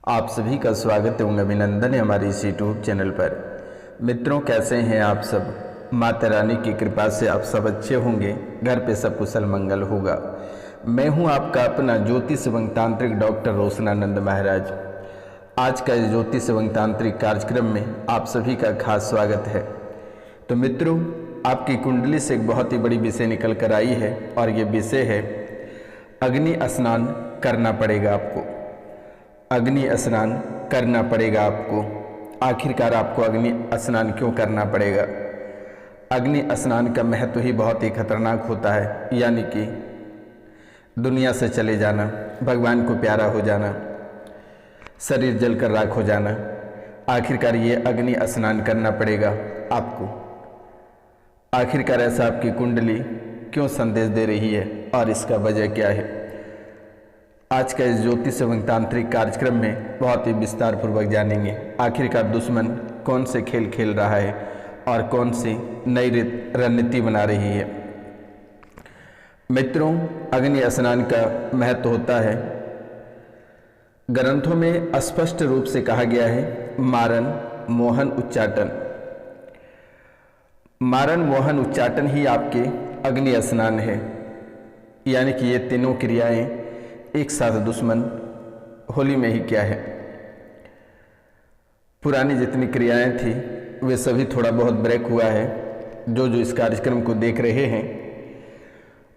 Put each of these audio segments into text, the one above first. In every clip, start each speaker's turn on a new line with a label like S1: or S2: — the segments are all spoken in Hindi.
S1: आप सभी का स्वागत एवं अभिनंदन है हमारे इस यूट्यूब चैनल पर। मित्रों, कैसे हैं आप सब? माता रानी की कृपा से आप सब अच्छे होंगे, घर पे सब कुशल मंगल होगा। मैं हूं आपका अपना ज्योतिष एवं तांत्रिक डॉक्टर रोशनानंद महाराज। आज का इस ज्योतिष एवं तांत्रिक कार्यक्रम में आप सभी का खास स्वागत है। तो मित्रों, आपकी कुंडली से एक बहुत ही बड़ी विषय निकल कर आई है और ये विषय है अग्नि स्नान करना पड़ेगा आपको। अग्नि स्नान करना पड़ेगा आपको। आखिरकार आपको अग्नि स्नान क्यों करना पड़ेगा? अग्नि स्नान का महत्व ही बहुत ही खतरनाक होता है, यानी कि दुनिया से चले जाना, भगवान को प्यारा हो जाना, शरीर जलकर राख हो जाना। आखिरकार ये अग्नि स्नान करना पड़ेगा आपको। आखिरकार ऐसा आपकी कुंडली क्यों संदेश दे रही है और इसका वजह क्या है? आज का इस ज्योतिष एवं तांत्रिक कार्यक्रम में बहुत ही विस्तार पूर्वक जानेंगे। आखिरकार दुश्मन कौन से खेल खेल रहा है और कौन सी नई रणनीति बना रही है। मित्रों, अग्नि स्नान का महत्व होता है, ग्रंथों में स्पष्ट रूप से कहा गया है, मारन मोहन उच्चाटन। मारन मोहन उच्चाटन ही आपके अग्नि स्नान है, यानी कि ये तीनों क्रियाएं एक साथ दुश्मन होली में ही क्या है। पुरानी जितनी क्रियाएं थी वे सभी थोड़ा बहुत ब्रेक हुआ है। जो जो इस कार्यक्रम को देख रहे हैं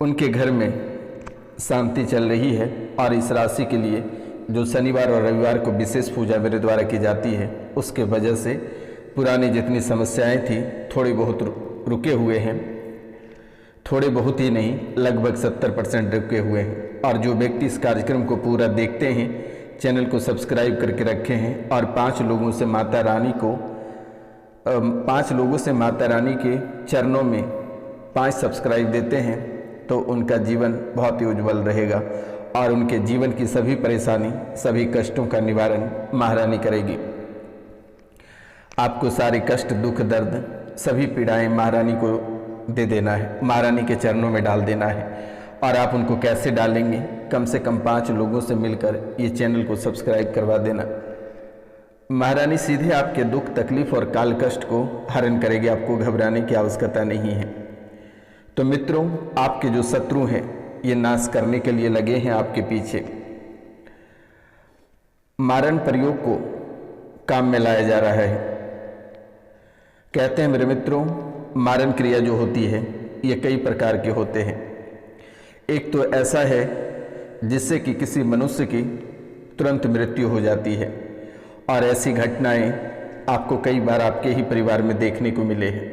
S1: उनके घर में शांति चल रही है और इस राशि के लिए जो शनिवार और रविवार को विशेष पूजा मेरे द्वारा की जाती है, उसके वजह से पुरानी जितनी समस्याएं थी थोड़ी बहुत रुके हुए हैं। थोड़े बहुत ही नहीं, लगभग 70% रुके हुए हैं। और जो व्यक्ति इस कार्यक्रम को पूरा देखते हैं, चैनल को सब्सक्राइब करके रखे हैं और 5 लोगों से माता रानी के चरणों में 5 सब्सक्राइब देते हैं, तो उनका जीवन बहुत ही उज्जवल रहेगा और उनके जीवन की सभी परेशानी, सभी कष्टों का निवारण महारानी करेगी। आपको सारे कष्ट, दुख, दर्द, सभी पीड़ाएं महारानी को दे देना है, महारानी के चरणों में डाल देना है। और आप उनको कैसे डालेंगे? कम से कम 5 लोगों से मिलकर ये चैनल को सब्सक्राइब करवा देना। महारानी सीधे आपके दुख, तकलीफ और काल कष्ट को हरण करेगी, आपको घबराने की आवश्यकता नहीं है। तो मित्रों, आपके जो शत्रु हैं ये नाश करने के लिए लगे हैं आपके पीछे। मारन प्रयोग को काम में लाया जा रहा है। कहते हैं मेरे मित्रों, मारन क्रिया जो होती है ये कई प्रकार के होते हैं। एक तो ऐसा है जिससे कि किसी मनुष्य की तुरंत मृत्यु हो जाती है, और ऐसी घटनाएं आपको कई बार आपके ही परिवार में देखने को मिले हैं।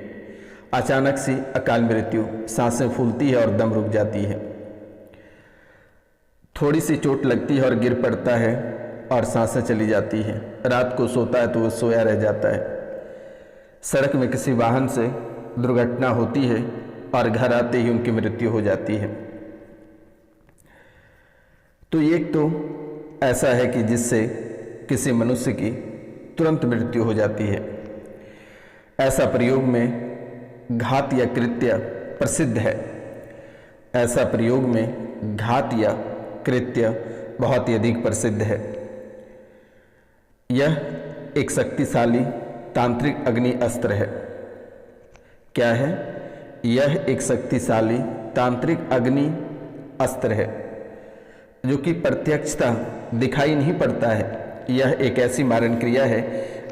S1: अचानक सी अकाल मृत्यु, सांसें फूलती है और दम रुक जाती है। थोड़ी सी चोट लगती है और गिर पड़ता है और सांसें चली जाती हैं। रात को सोता है तो वो सोया रह जाता है। सड़क में किसी वाहन से दुर्घटना होती है और घर आते ही उनकी मृत्यु हो जाती है। तो एक तो ऐसा है कि जिससे किसी मनुष्य की तुरंत मृत्यु हो जाती है। ऐसा प्रयोग में घात या कृत्य प्रसिद्ध है। ऐसा प्रयोग में घात या कृत्य बहुत ही अधिक प्रसिद्ध है। यह एक शक्तिशाली तांत्रिक अग्नि अस्त्र है। क्या है? यह एक शक्तिशाली तांत्रिक अग्नि अस्त्र है जो कि प्रत्यक्षतः दिखाई नहीं पड़ता है। यह एक ऐसी मारन क्रिया है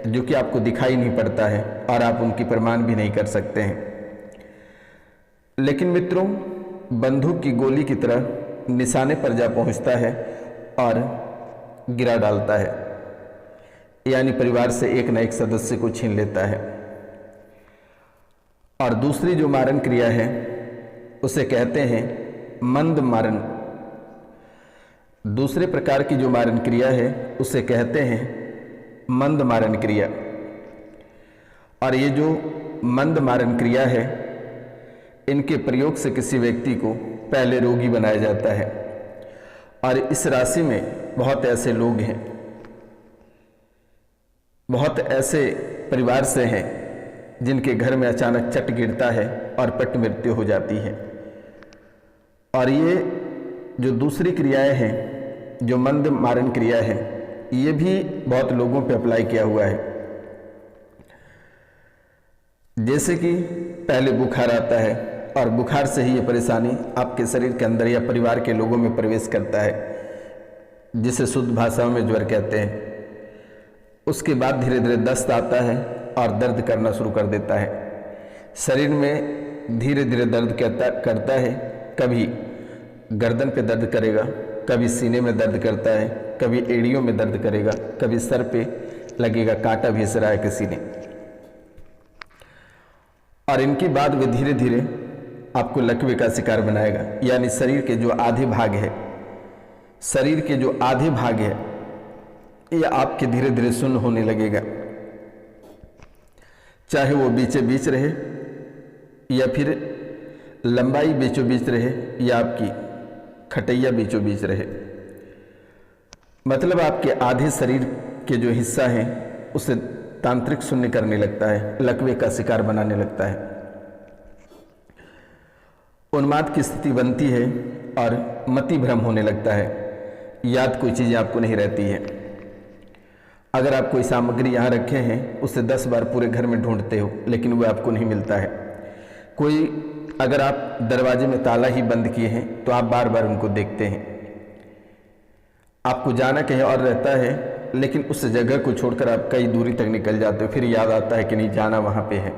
S1: जो कि आपको दिखाई नहीं पड़ता है और आप उनकी प्रमाण भी नहीं कर सकते हैं। लेकिन मित्रों, बंदूक की गोली की तरह निशाने पर जा पहुंचता है और गिरा डालता है, यानी परिवार से एक न एक सदस्य को छीन लेता है। और दूसरी जो मारन क्रिया है उसे कहते हैं मंद मारन। दूसरे प्रकार की जो मारन क्रिया है उसे कहते हैं मंद मारन क्रिया। और ये जो मंद मारन क्रिया है, इनके प्रयोग से किसी व्यक्ति को पहले रोगी बनाया जाता है। और इस राशि में बहुत ऐसे लोग हैं, बहुत ऐसे परिवार से हैं जिनके घर में अचानक चट गिरता है और पट मृत्यु हो जाती है। और ये जो दूसरी क्रियाएं हैं, जो मंद मारन क्रिया है, ये भी बहुत लोगों पे अप्लाई किया हुआ है। जैसे कि पहले बुखार आता है और बुखार से ही ये परेशानी आपके शरीर के अंदर या परिवार के लोगों में प्रवेश करता है, जिसे शुद्ध भाषाओं में ज्वर कहते हैं। उसके बाद धीरे धीरे दस्त आता है और दर्द करना शुरू कर देता है। शरीर में धीरे धीरे दर्द करता है। कभी गर्दन पे दर्द करेगा, कभी सीने में दर्द करता है, कभी एड़ियों में दर्द करेगा, कभी सर पे लगेगा कांटा घिस रहा है किसी ने। और इनके बाद वे धीरे धीरे आपको लकवे का शिकार बनाएगा, यानी शरीर के जो आधे भाग है, शरीर के जो आधे भाग है ये आपके धीरे धीरे सुन्न होने लगेगा। चाहे वो बीचे बीच रहे या फिर लंबाई बीचों बीच रहे या आपकी खटैया बीचों बीच रहे, मतलब आपके आधे शरीर के जो हिस्सा है उसे तांत्रिक शून्य करने लगता है, लकवे का शिकार बनाने लगता है। उन्माद की स्थिति बनती है और मति भ्रम होने लगता है, याद कोई चीज़ आपको नहीं रहती है। अगर आप कोई सामग्री यहाँ रखे हैं उसे 10 बार पूरे घर में ढूंढते हो लेकिन वो आपको नहीं मिलता है। कोई अगर आप दरवाजे में ताला ही बंद किए हैं तो आप बार बार उनको देखते हैं। आपको जाना कहीं और रहता है लेकिन उस जगह को छोड़कर आप कई दूरी तक निकल जाते हो, फिर याद आता है कि नहीं जाना वहां पे है।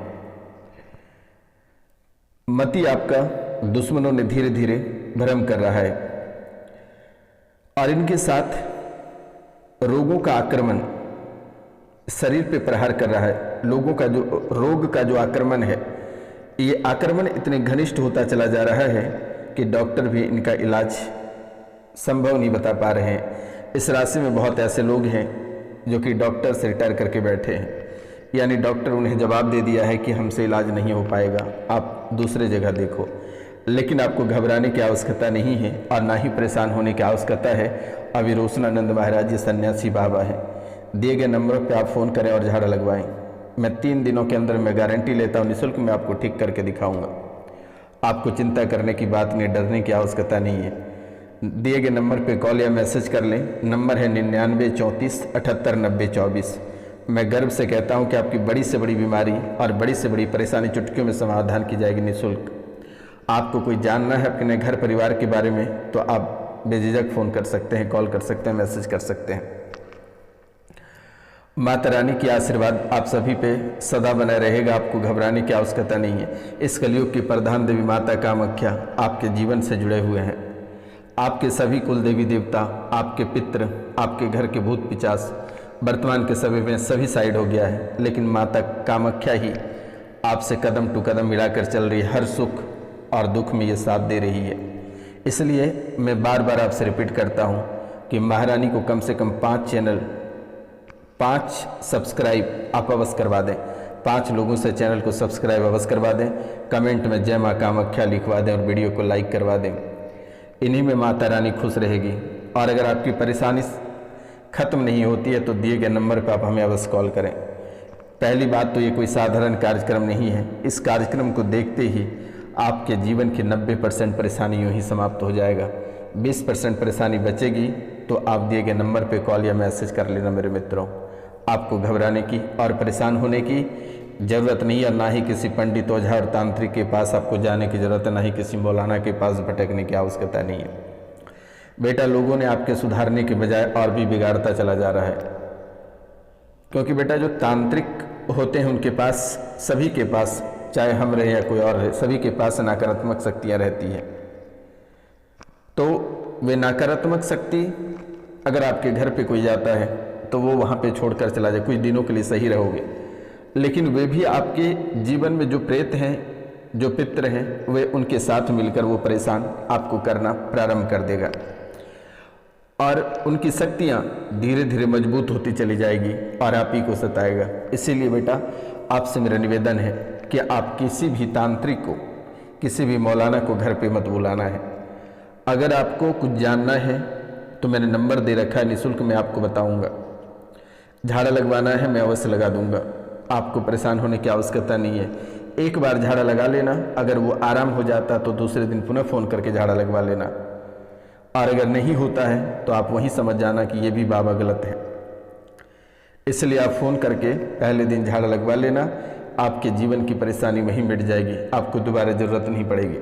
S1: मति आपका दुश्मनों ने धीरे धीरे भ्रम कर रहा है और इनके साथ रोगों का आक्रमण शरीर पे प्रहार कर रहा है। लोगों का जो रोग का जो आक्रमण है, ये आक्रमण इतने घनिष्ठ होता चला जा रहा है कि डॉक्टर भी इनका इलाज संभव नहीं बता पा रहे हैं। इस राशि में बहुत ऐसे लोग हैं जो कि डॉक्टर से रिटायर करके बैठे हैं, यानी डॉक्टर उन्हें जवाब दे दिया है कि हमसे इलाज नहीं हो पाएगा, आप दूसरे जगह देखो। लेकिन आपको घबराने की आवश्यकता नहीं है और ना ही परेशान होने की आवश्यकता है। अभी रोशनानंद महाराज जी सन्यासी बाबा हैं। दिए गए नंबर पर आप फ़ोन करें और झाड़ा लगवाएं। मैं 3 दिनों के अंदर मैं गारंटी लेता हूँ, निःशुल्क मैं आपको ठीक करके दिखाऊंगा। आपको चिंता करने की बात नहीं, डरने की आवश्यकता नहीं है। दिए गए नंबर पे कॉल या मैसेज कर लें। नंबर है 99 34 78 90 24। मैं गर्व से कहता हूँ कि आपकी बड़ी से बड़ी बीमारी और बड़ी से बड़ी परेशानी चुटकियों में समाधान की जाएगी निःशुल्क। आपको कोई जानना है अपने घर परिवार के बारे में तो आप बेझिझक फ़ोन कर सकते हैं, कॉल कर सकते हैं, मैसेज कर सकते हैं। माता रानी की आशीर्वाद आप सभी पे सदा बना रहेगा, आपको घबराने की आवश्यकता नहीं है। इस कलयुग की प्रधान देवी माता कामाख्या आपके जीवन से जुड़े हुए हैं। आपके सभी कुल देवी देवता, आपके पितृ, आपके घर के भूत पिचास वर्तमान के समय में सभी साइड हो गया है, लेकिन माता कामाख्या ही आपसे कदम टू कदम मिलाकर चल रही है। हर सुख और दुख में ये साथ दे रही है। इसलिए मैं बार बार आपसे रिपीट करता हूँ कि महारानी को कम से कम 5 चैनल 5 सब्सक्राइब आप अवश्य करवा दें। 5 लोगों से चैनल को सब्सक्राइब अवश्य करवा दें। कमेंट में जय माँ कामाख्या लिखवा दें और वीडियो को लाइक करवा दें। इन्हीं में माता रानी खुश रहेगी। और अगर आपकी परेशानी खत्म नहीं होती है तो दिए गए नंबर पर आप हमें अवश्य कॉल करें। पहली बात तो ये कोई साधारण कार्यक्रम नहीं है। इस कार्यक्रम को देखते ही आपके जीवन की 90% परेशानी यूँ ही समाप्त हो जाएगा। 20% परेशानी बचेगी तो आप दिए गए नंबर पे कॉल या मैसेज कर लेना मेरे मित्रों। आपको घबराने की और परेशान होने की ज़रूरत नहीं है, ना ही किसी पंडित ओझा और तांत्रिक के पास आपको जाने की ज़रूरत है, ना ही किसी मौलाना के पास भटकने की आवश्यकता नहीं है। बेटा, लोगों ने आपके सुधारने के बजाय और भी बिगाड़ता चला जा रहा है, क्योंकि बेटा जो तांत्रिक होते हैं उनके पास, सभी के पास, चाहे हम रहे या कोई और रहे, सभी के पास नकारात्मक शक्तियाँ रहती हैं। तो वे नकारात्मक शक्ति अगर आपके घर पे कोई जाता है तो वो वहाँ पे छोड़कर चला जाए, कुछ दिनों के लिए सही रहोगे, लेकिन वे भी आपके जीवन में जो प्रेत हैं, जो पितृ हैं, वे उनके साथ मिलकर वो परेशान आपको करना प्रारंभ कर देगा और उनकी शक्तियाँ धीरे धीरे मजबूत होती चली जाएगी और आप ही को सताएगा। इसीलिए बेटा आपसे मेरा निवेदन है कि आप किसी भी तांत्रिक को, किसी भी मौलाना को घर पे मत बुलाना है। अगर आपको कुछ जानना है तो मैंने नंबर दे रखा है, निःशुल्क मैं आपको बताऊंगा। झाड़ा लगवाना है मैं अवश्य लगा दूंगा, आपको परेशान होने की आवश्यकता नहीं है। एक बार झाड़ा लगा लेना, अगर वो आराम हो जाता तो दूसरे दिन पुनः फ़ोन करके झाड़ा लगवा लेना, और अगर नहीं होता है तो आप वहीं समझ जाना कि ये भी बाबा गलत है। इसलिए आप फ़ोन करके पहले दिन झाड़ लगवा लेना, आपके जीवन की परेशानी वहीं मिट जाएगी, आपको दोबारा ज़रूरत नहीं पड़ेगी।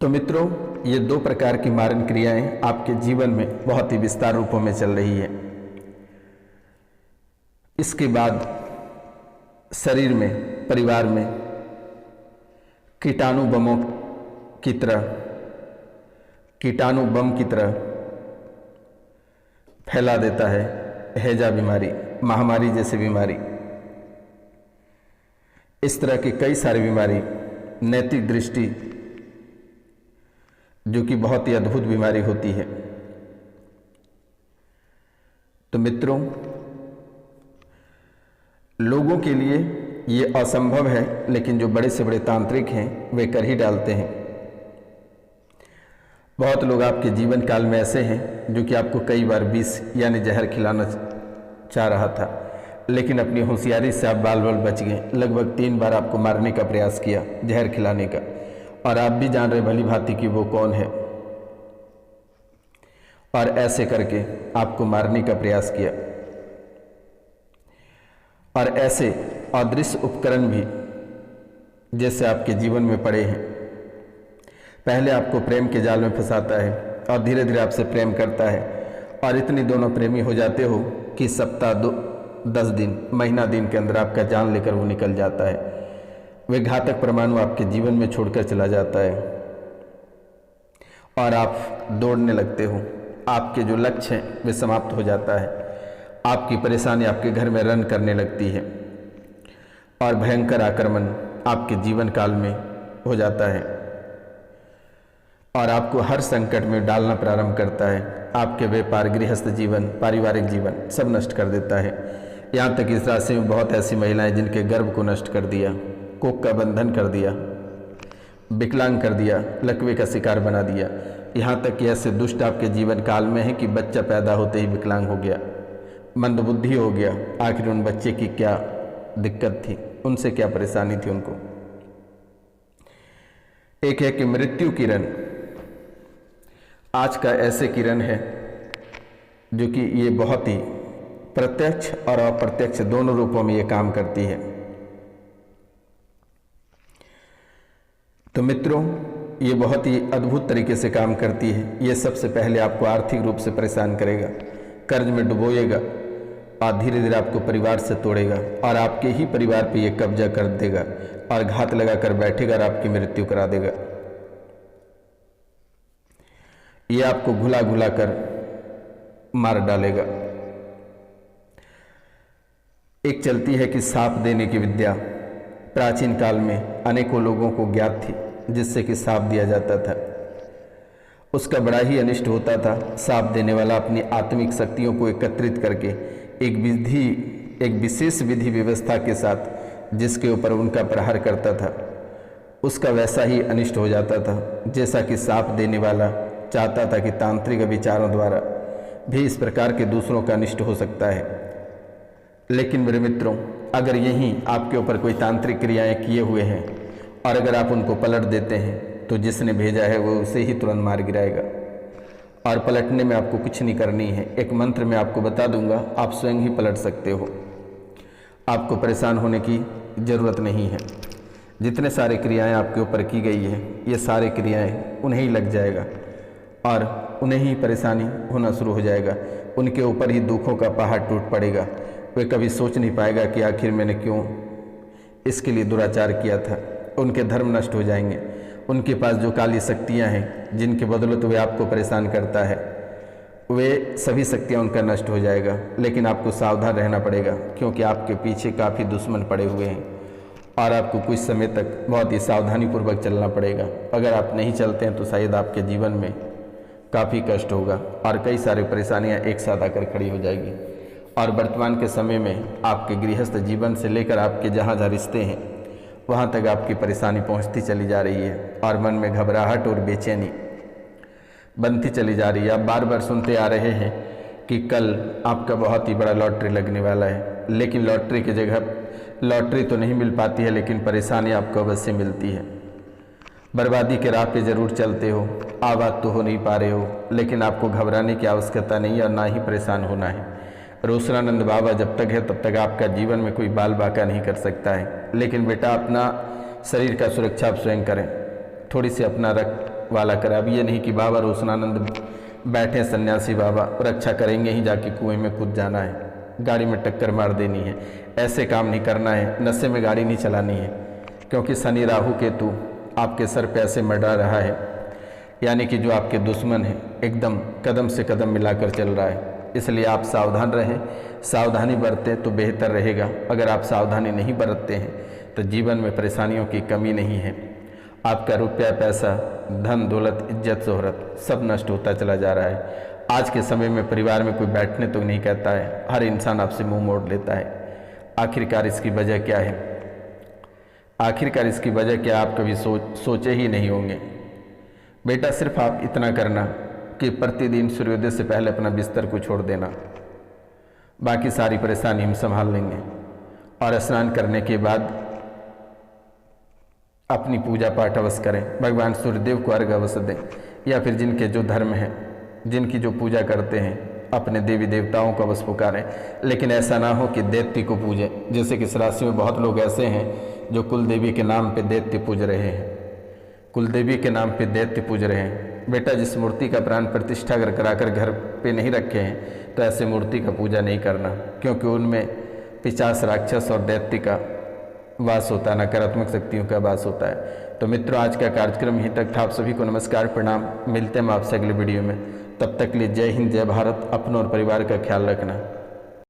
S1: तो मित्रों, ये 2 प्रकार की मारण क्रियाएं आपके जीवन में बहुत ही विस्तार रूपों में चल रही है। इसके बाद शरीर में, परिवार में कीटाणु बमों की तरह, कीटाणु बम की तरह फैला देता है हैजा बीमारी, महामारी जैसी बीमारी। इस तरह की कई सारी बीमारी, नैतिक दृष्टि जो कि बहुत ही अद्भुत बीमारी होती है। तो मित्रों, लोगों के लिए ये असंभव है, लेकिन जो बड़े से बड़े तांत्रिक हैं वे कर ही डालते हैं। बहुत लोग आपके जीवन काल में ऐसे हैं जो कि आपको कई बार विष यानी जहर खिलाना चाह रहा था, लेकिन अपनी होशियारी से आप बाल बाल बच गए। लगभग 3 बार आपको मारने का प्रयास किया, जहर खिलाने का, और आप भी जान रहे भली भांति कि वो कौन है, और ऐसे करके आपको मारने का प्रयास किया। और ऐसे अदृश्य उपकरण भी जैसे आपके जीवन में पड़े हैं। पहले आपको प्रेम के जाल में फंसाता है और धीरे धीरे आपसे प्रेम करता है, और इतनी दोनों प्रेमी हो जाते हो कि सप्ताह 10 दिन, महीना दिन के अंदर आपका जान लेकर वो निकल जाता है। वे घातक परमाणु आपके जीवन में छोड़कर चला जाता है और आप दौड़ने लगते हो। आपके जो लक्ष्य हैं वे समाप्त हो जाता है। आपकी परेशानी आपके घर में रन करने लगती है और भयंकर आक्रमण आपके जीवन काल में हो जाता है और आपको हर संकट में डालना प्रारंभ करता है। आपके व्यापार, गृहस्थ जीवन, पारिवारिक जीवन सब नष्ट कर देता है। यहाँ तक इस राशि में बहुत ऐसी महिलाएं जिनके गर्भ को नष्ट कर दिया, कोख का बंधन कर दिया, विकलांग कर दिया, लकवे का शिकार बना दिया। यहाँ तक कि ऐसे दुष्ट आपके जीवन काल में है कि बच्चा पैदा होते ही विकलांग हो गया, मंदबुद्धि हो गया। आखिर उन बच्चे की क्या दिक्कत थी, उनसे क्या परेशानी थी उनको। एक है कि मृत्यु किरण। आज का ऐसे किरण है जो कि ये बहुत ही प्रत्यक्ष और अप्रत्यक्ष दोनों रूपों में ये काम करती है। तो मित्रों, ये बहुत ही अद्भुत तरीके से काम करती है। ये सबसे पहले आपको आर्थिक रूप से परेशान करेगा, कर्ज में डुबोएगा और धीरे धीरे आपको परिवार से तोड़ेगा और आपके ही परिवार पे ये कब्जा कर देगा और घात लगाकर बैठेगा और आपकी मृत्यु करा देगा। ये आपको घुला घुला कर मार डालेगा। एक चलती है कि सांप देने की विद्या। प्राचीन काल में अनेकों लोगों को ज्ञात थी, जिससे कि सांप दिया जाता था। उसका बड़ा ही अनिष्ट होता था। सांप देने वाला अपनी आत्मिक शक्तियों को एकत्रित करके एक विशेष विधि व्यवस्था के साथ जिसके ऊपर उनका प्रहार करता था, उसका वैसा ही अनिष्ट हो जाता था जैसा कि सांप देने वाला चाहता था कि तांत्रिक विचारों द्वारा भी इस प्रकार के दूसरों का अनिष्ट हो सकता है। लेकिन मेरे मित्रों, अगर यही आपके ऊपर कोई तांत्रिक क्रियाएं किए हुए हैं और अगर आप उनको पलट देते हैं तो जिसने भेजा है वो उसे ही तुरंत मार गिराएगा। और पलटने में आपको कुछ नहीं करनी है। एक मंत्र मैं आपको बता दूंगा, आप स्वयं ही पलट सकते हो। आपको परेशान होने की ज़रूरत नहीं है। जितने सारे क्रियाएं आपके ऊपर की गई है, ये सारे क्रियाएं उन्हें ही लग जाएगा और उन्हें ही परेशानी होना शुरू हो जाएगा। उनके ऊपर ही दुखों का पहाड़ टूट पड़ेगा। वे कभी सोच नहीं पाएगा कि आखिर मैंने क्यों इसके लिए दुराचार किया था। उनके धर्म नष्ट हो जाएंगे। उनके पास जो काली शक्तियां हैं जिनके बदौलत वे आपको परेशान करता है, वे सभी शक्तियां उनका नष्ट हो जाएगा। लेकिन आपको सावधान रहना पड़ेगा, क्योंकि आपके पीछे काफ़ी दुश्मन पड़े हुए हैं और आपको कुछ समय तक बहुत ही सावधानीपूर्वक चलना पड़ेगा। अगर आप नहीं चलते हैं तो शायद आपके जीवन में काफ़ी कष्ट होगा और कई सारी परेशानियां एक साथ आकर खड़ी हो जाएगी। और वर्तमान के समय में आपके गृहस्थ जीवन से लेकर आपके जहाँ जहाँ रिश्ते हैं वहाँ तक आपकी परेशानी पहुँचती चली जा रही है और मन में घबराहट और बेचैनी बनती चली जा रही है। आप बार बार सुनते आ रहे हैं कि कल आपका बहुत ही बड़ा लॉटरी लगने वाला है, लेकिन लॉटरी की जगह लॉटरी तो नहीं मिल पाती है, लेकिन परेशानी आपको अवश्य मिलती है। बर्बादी के राह पे ज़रूर चलते हो, आबाद तो हो नहीं पा रहे हो, लेकिन आपको घबराने की आवश्यकता नहीं है और ना ही परेशान होना है। रोशनानंद बाबा जब तक है तब तक आपका जीवन में कोई बाल बाका नहीं कर सकता है। लेकिन बेटा अपना शरीर का सुरक्षा आप स्वयं करें, थोड़ी सी अपना रखवाला करें। अब ये नहीं कि बाबा रोशनानंद बैठे सन्यासी बाबा रक्षा करेंगे ही जाके कुएं में कूद जाना है, गाड़ी में टक्कर मार देनी है, ऐसे काम नहीं करना है, नशे में गाड़ी नहीं चलानी है, क्योंकि शनि राहु केतु आपके सर पे ऐसे मंडरा रहा है, यानी कि जो आपके दुश्मन है एकदम कदम से कदम मिलाकर चल रहा है। इसलिए आप सावधान रहें, सावधानी बरतें तो बेहतर रहेगा। अगर आप सावधानी नहीं बरतते हैं तो जीवन में परेशानियों की कमी नहीं है। आपका रुपया पैसा धन दौलत इज्जत शोहरत सब नष्ट होता चला जा रहा है। आज के समय में परिवार में कोई बैठने तो नहीं कहता है, हर इंसान आपसे मुंह मोड़ लेता है। आखिरकार इसकी वजह क्या है? आखिरकार इसकी वजह क्या आप कभी सोचे ही नहीं होंगे। बेटा सिर्फ आप इतना करना कि प्रतिदिन सूर्योदय से पहले अपना बिस्तर को छोड़ देना, बाकी सारी परेशानी हम संभाल लेंगे। और स्नान करने के बाद अपनी पूजा पाठ अवश्य करें, भगवान सूर्यदेव को अर्घ्य अवश्य दें, या फिर जिनके जो धर्म है, जिनकी जो पूजा करते हैं अपने देवी देवताओं को अवश्य पुकारें। लेकिन ऐसा ना हो कि दैत्य को पूजें, जैसे कि इस राशि में बहुत लोग ऐसे हैं जो कुल देवी के नाम पे दैत्य पूज रहे हैं, कुल देवी के नाम पे दैत्य पूज रहे हैं। बेटा जिस मूर्ति का प्राण प्रतिष्ठा अगर कराकर घर पे नहीं रखे हैं तो ऐसे मूर्ति का पूजा नहीं करना, क्योंकि उनमें पिशाच राक्षस और दैत्य का वास होता है, नकारात्मक शक्तियों का वास होता है। तो मित्रों आज का कार्यक्रम यहीं तक था। आप सभी को नमस्कार प्रणाम, मिलते हैं हम आपसे अगले वीडियो में। तब तक के लिए जय हिंद जय भारत। अपनों और परिवार का ख्याल रखना।